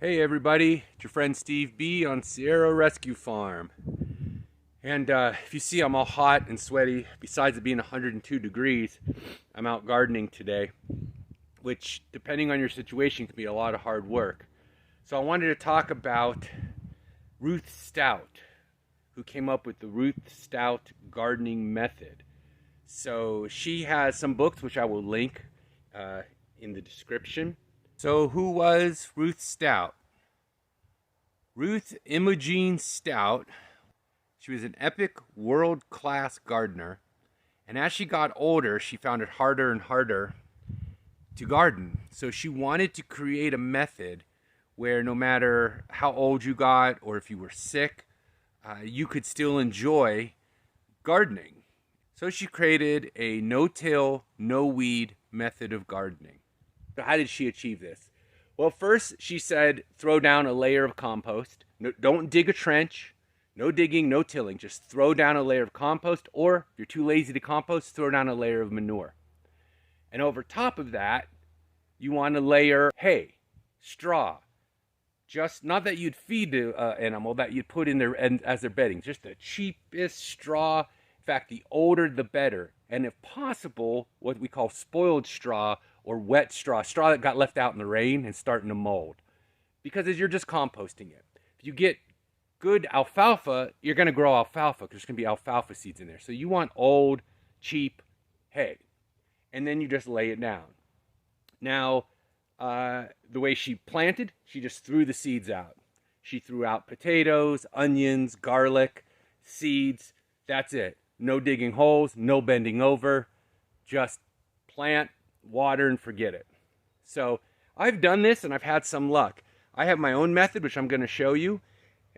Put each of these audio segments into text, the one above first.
Hey everybody, it's your friend Steve B on Sierra Rescue Farm. And if you see I'm all hot and sweaty, besides it being 102 degrees, I'm out gardening today, which depending on your situation can be a lot of hard work. So I wanted to talk about Ruth Stout, who came up with the Ruth Stout gardening method. So she has some books which I will link in the description. So who was Ruth Stout? Ruth Imogen Stout, she was an epic world-class gardener, and as she got older, she found it harder and harder to garden. So she wanted to create a method where no matter how old you got or if you were sick, you could still enjoy gardening. So she created a no-till, no-weed method of gardening. So how did she achieve this? Well, first she said throw down a layer of compost. No, don't dig a trench. No digging, no tilling. Just throw down a layer of compost, or if you're too lazy to compost, throw down a layer of manure. And over top of that, you want to layer hay, straw. Just not that you'd feed the animal, that you'd put in there as their bedding. Just the cheapest straw. In fact, the older the better. And if possible, what we call spoiled straw or wet straw that got left out in the rain and starting to mold. Because as you're just composting it. If you get good alfalfa, you're going to grow alfalfa because there's going to be alfalfa seeds in there. So you want old, cheap hay. And then you just lay it down. Now, the way she planted, she just threw the seeds out. She threw out potatoes, onions, garlic, seeds. That's it. No digging holes, no bending over. Just plant, water, and forget it. So I've done this and I've had some luck. I have my own method, which I'm going to show you.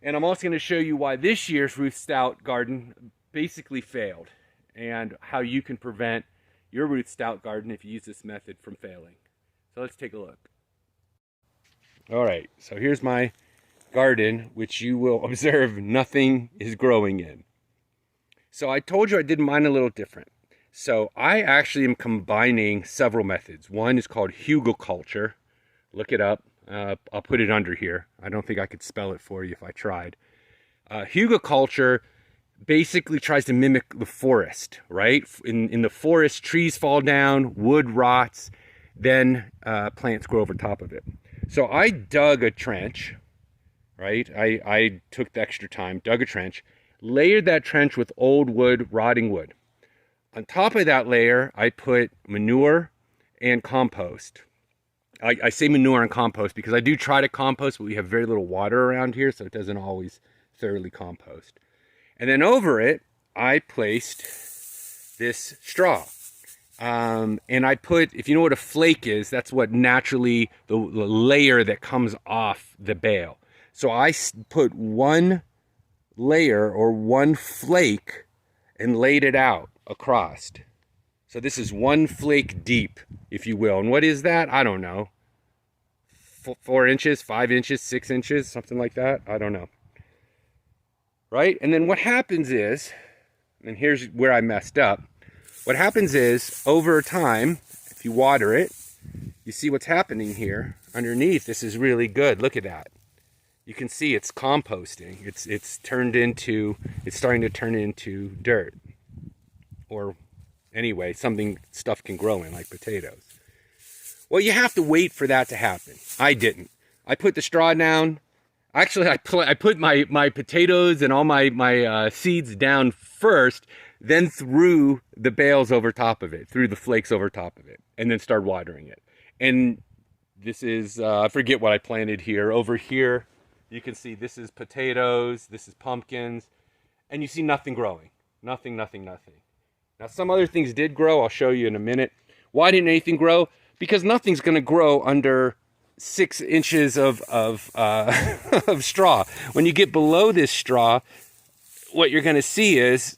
And I'm also going to show you why this year's Ruth Stout garden basically failed. And how you can prevent your Ruth Stout garden if you use this method from failing. So let's take a look. All right, so here's my garden, which you will observe nothing is growing in. So I told you I did mine a little different. So I actually am combining several methods. One is called Hugelkultur. Look it up. I'll put it under here. I don't think I could spell it for you if I tried. Hugelkultur basically tries to mimic the forest, right? In the forest, trees fall down, wood rots, then plants grow over top of it. So I dug a trench, right? I took the extra time, dug a trench, layered that trench with old wood, rotting wood. On top of that layer, I put manure and compost. I say manure and compost because I do try to compost, but we have very little water around here, so it doesn't always thoroughly compost. And then over it, I placed this straw. And I put, if you know what a flake is, that's what naturally, the layer that comes off the bale. So I put one layer or one flake and laid it out across. So this is one flake deep, if you will. And what is that? I don't know. 4 inches, 5 inches, 6 inches, something like that. I don't know. Right? And then what happens is, and here's where I messed up. What happens is, over time, if you water it, you see what's happening here. Underneath, this is really good. Look at that. You can see it's composting. It's starting to turn into dirt. Or anyway, stuff can grow in, like potatoes. Well, you have to wait for that to happen. I didn't. I put the straw down. Actually, I put my potatoes and all my seeds down first, then threw the bales over top of it, threw the flakes over top of it, and then started watering it. And this is, I forget what I planted here. Over here, you can see this is potatoes, this is pumpkins, and you see nothing growing. Nothing. Now, some other things did grow. I'll show you in a minute. Why didn't anything grow? Because nothing's going to grow under 6 inches of of straw. When you get below this straw, what you're going to see is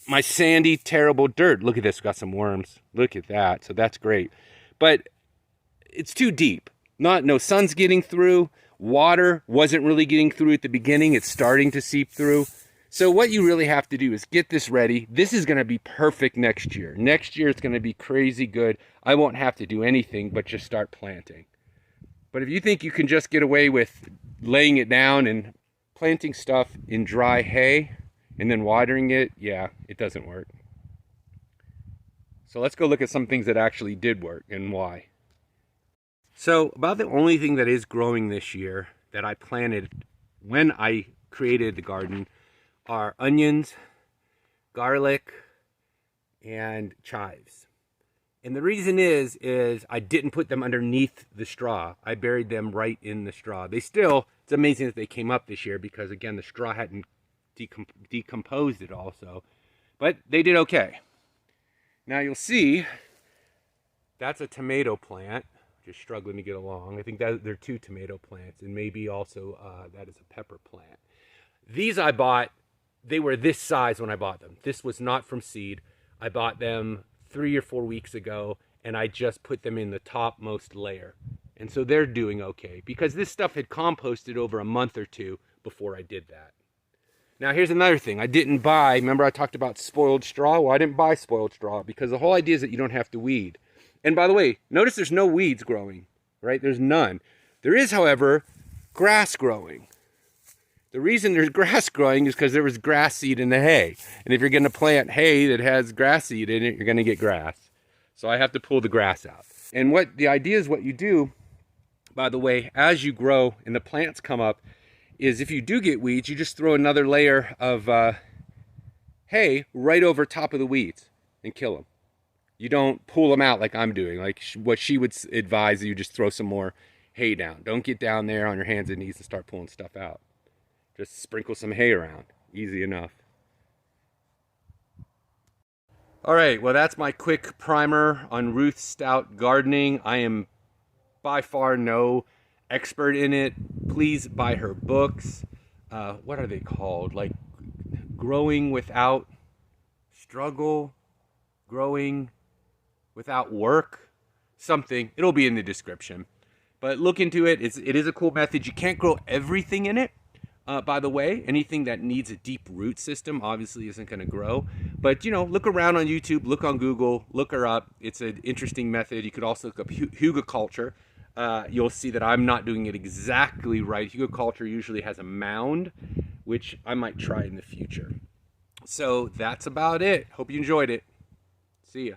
my sandy, terrible dirt. Look at this. We've got some worms. Look at that. So that's great. But it's too deep. No sun's getting through. Water wasn't really getting through at the beginning. It's starting to seep through. So what you really have to do is get this ready. This is going to be perfect next year. Next year it's going to be crazy good. I won't have to do anything but just start planting. But if you think you can just get away with laying it down and planting stuff in dry hay and then watering it, yeah, it doesn't work. So let's go look at some things that actually did work and why. So about the only thing that is growing this year that I planted when I created the garden are onions, garlic, and chives. And the reason is I didn't put them underneath the straw. I buried them right in the straw. It's amazing that they came up this year because, again, the straw hadn't decomposed it also. But they did okay. Now you'll see, that's a tomato plant, just struggling to get along. I think that they're 2 tomato plants, and maybe also that is a pepper plant. These I bought, they were this size when I bought them. This was not from seed. I bought them 3 or 4 weeks ago, and I just put them in the topmost layer. And so they're doing okay, because this stuff had composted over a month or 2 before I did that. Now here's another thing. I didn't buy, remember I talked about spoiled straw? Well, I didn't buy spoiled straw because the whole idea is that you don't have to weed. And by the way, notice there's no weeds growing, right? There's none. There is, however, grass growing. The reason there's grass growing is because there was grass seed in the hay. And if you're going to plant hay that has grass seed in it, you're going to get grass. So I have to pull the grass out. And what the idea is, what you do, by the way, as you grow and the plants come up, is if you do get weeds, you just throw another layer of hay right over top of the weeds and kill them. You don't pull them out like I'm doing. Like what she would advise, you just throw some more hay down. Don't get down there on your hands and knees and start pulling stuff out. Just sprinkle some hay around. Easy enough. All right, well, that's my quick primer on Ruth Stout gardening. I am by far no expert in it. Please buy her books. What are they called? Like Growing Without Struggle, Growing Without Work, something. It'll be in the description. But look into it. It is a cool method. You can't grow everything in it. By the way, anything that needs a deep root system obviously isn't going to grow. But, you know, look around on YouTube, look on Google, look her up. It's an interesting method. You could also look up Hugelkultur. You'll see that I'm not doing it exactly right. Hugelkultur usually has a mound, which I might try in the future. So that's about it. Hope you enjoyed it. See ya.